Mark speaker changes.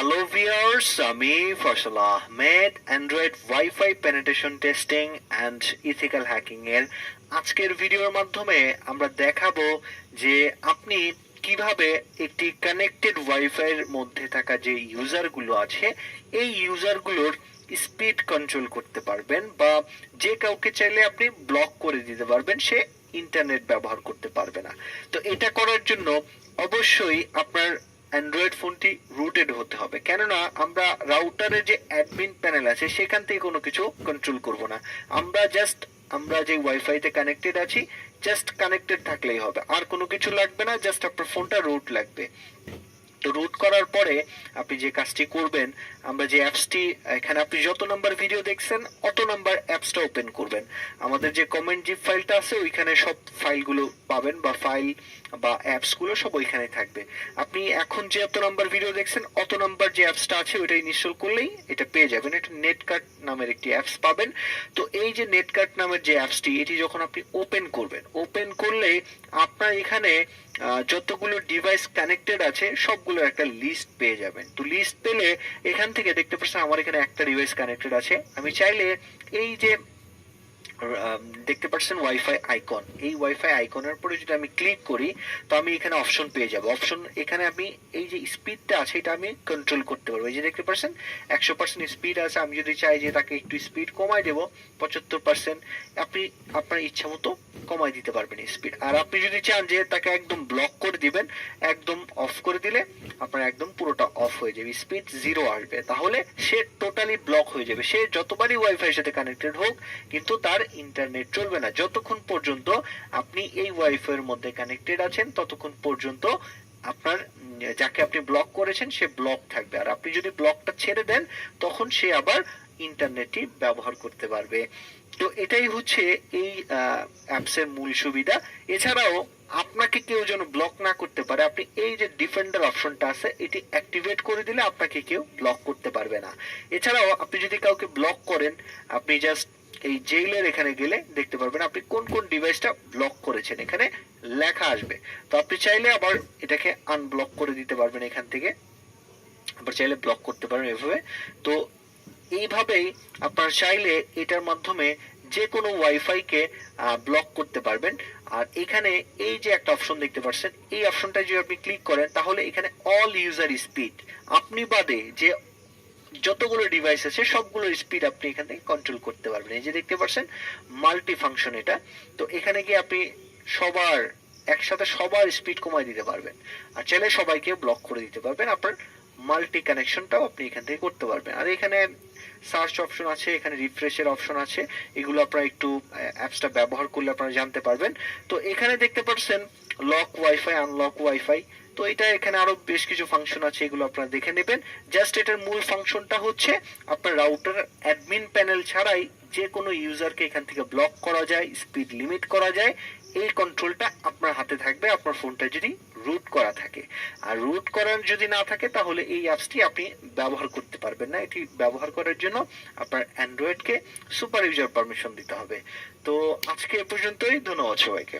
Speaker 1: Hello viewers, আমি Faisal Ahmed, Android wifi penetration testing and ethical hacking এর আজকের ভিডিওর মাধ্যমে আমরা দেখাবো যে আপনি কিভাবে একটি কানেক্টেড ওয়াইফাই এর মধ্যে থাকা যে ইউজারগুলো আছে এই ইউজারগুলোর স্পিড কন্ট্রোল করতে পারবেন, বা যে কাউকে চাইলে আপনি ব্লক করে দিতে পারবেন, সে ইন্টারনেট ব্যবহার করতে পারবে না। তো এটা করার জন্য অবশ্যই আপনার অ্যান্ড্রয়েড ফোনটি রুটেড হতে হবে, কেননা আমরা রাউটারের যে অ্যাডমিন প্যানেল আছে সেখান থেকে কোনো কিছু কন্ট্রোল করব না। আমরা যে ওয়াইফাইতে কানেক্টেড আছি জাস্ট কানেক্টেড থাকলেই হবে, আর কোনো কিছু লাগবে না, জাস্ট আপনার ফোনটা রুট লাগবে। তো রুট করার পরে আপনি যে কাজটি করবেন, আমরা যে অ্যাপসটি এখানে আপনি যত নাম্বার ভিডিও দেখছেন অত নাম্বার অ্যাপসটা ওপেন করবেন। আমাদের যে কমেন্ট জিপ ফাইলটা আছে ওইখানে সব ফাইলগুলো পাবেন, বা ফাইল বা অ্যাপসগুলো সব ওইখানে থাকবে। আপনি এখন যে অত নাম্বার ভিডিও দেখছেন অত নাম্বার যে অ্যাপসটা আছে ওইটা ইনস্টল করলেই এটা পেয়ে যাবেন। এটা নেটকার্ট নামের একটি অ্যাপস পাবেন। তো এই যে নেটকার্ট নামের যে অ্যাপসটি, এটি যখন আপনি ওপেন করবেন, ওপেন করলে আপনার এখানে যতগুলো ডিভাইস কানেক্টেড আছে সবগুলো একটা লিস্ট পেয়ে যাবেন। তো লিস্ট পেলে এখান থেকে দেখতে পাচ্ছেন আমার এখানে একটা ডিভাইস কানেক্টেড আছে। আমি চাইলে এই যে দেখতে পাচ্ছেন ওয়াইফাই আইকন, এই ওয়াইফাই আইকনের পরে যদি আমি ক্লিক করি তো আমি এখানে অপশন পেয়ে যাব। অপশন এখানে আমি এই যে স্পিডটা আছে এটা আমি কন্ট্রোল করতে পারবো। এই যে দেখতে পাচ্ছেন 100% স্পিড আছে। আমি যদি চাই যে তাকে একটু স্পিড কমাই দেব 75%, আপনি আপনার ইচ্ছা মতো কমাই দিতে পারবেন স্পিড। আর আপনি যদি চান যে তাকে একদম ব্লক করে দিবেন, একদম অফ করে দিলে আপনার একদম পুরোটা অফ হয়ে যাবে, স্পিড 0 আসবে। তাহলে সে টোটালি ব্লক হয়ে যাবে। সে যতবারই ওয়াইফাই সাথে কানেক্টেড হোক কিন্তু তার ইন্টারনেট চলবে না। যতক্ষণ পর্যন্ত আপনি এই ওয়াইফাই এর মধ্যে কানেক্টেড আছেন ততক্ষণ পর্যন্ত আপনার যাকে আপনি ব্লক করেছেন সে ব্লক থাকবে। আর আপনি যদি ব্লকটা ছেড়ে দেন তখন সে আবার ইন্টারনেটটি ব্যবহার করতে পারবে। তো এটাই হচ্ছে এই অ্যাপসের মূল সুবিধা। এছাড়াও আপনাকে কেউ যেন ব্লক না করতে পারে, আপনি এই যে ডিফেন্ডার অপশনটা আছে এটি অ্যাক্টিভেট করে দিলে আপনাকে কেউ ব্লক করতে পারবে না। এছাড়াও আপনি যদি কাউকে ব্লক করেন, আপনি জাস্ট এই জেইলের এখানে গেলে দেখতে পারবেন আপনি কোন কোন ডিভাইসটা ব্লক করেছেন, এখানে লেখা আসবে। তো আপনি চাইলে আবার এটাকে আনব্লক করে দিতে পারবেন এখান থেকে, আবার চাইলে ব্লক করতে পারবেন এভাবে। তো এইভাবেই আপনার চাইলে এটার মাধ্যমে যে কোনো ওয়াইফাইকে ব্লক করতে পারবেন। আর এখানে এই যে একটা অপশন দেখতে পাচ্ছেন, এই অপশনটা যদি আপনি ক্লিক করেন তাহলে এখানে অল ইউজার স্পিড, আপনি বাদে যে যতগুলো ডিভাইস আছে সবগুলো স্পিড আপনি এখান থেকে কন্ট্রোল করতে পারবেন। এই যে দেখতে পাচ্ছেন মাল্টি ফাংশন এটা। তো এখানে গিয়ে আপনি সবার একসাথে সবার স্পিড কমাই দিতে পারবেন, আর চাইলে সবাইকে ব্লক করে দিতে পারবেন। আপনার মাল্টি কানেকশনটাও আপনি এখান থেকে করতে পারবেন। আর এখানে সার্চ অপশন আছে, এখানে রিফ্রেশের অপশন আছে, এগুলো আপনারা একটু অ্যাপসটা ব্যবহার করলে আপনারা জানতে পারবেন। তো এখানে দেখতে পাচ্ছেন লক ওয়াইফাই, আনলক ওয়াইফাই। তো এটা এখানে আরো বেশ কিছু ফাংশন আছে, এগুলো আপনারা দেখে নেবেন। জাস্ট এটার মূল ফাংশনটা হচ্ছে আপনার রাউটার অ্যাডমিন প্যানেল ছাড়াই যে কোনো ইউজারকে এখান থেকে ব্লক করা যায়, স্পিড লিমিট করা যায়, এই কন্ট্রোলটা আপনার হাতে থাকবে আপনার ফোনটা যদি রুট করা থাকে। আর রুট করার যদি না থাকে তাহলে এই অ্যাপসটি আপনি ব্যবহার করতে পারবেন না। এটি ব্যবহার করার জন্য আপনার অ্যান্ড্রয়েডকে সুপার ইউজার পারমিশন দিতে হবে। তো আজকে এ পর্যন্তই, ধন্যবাদ সবাইকে।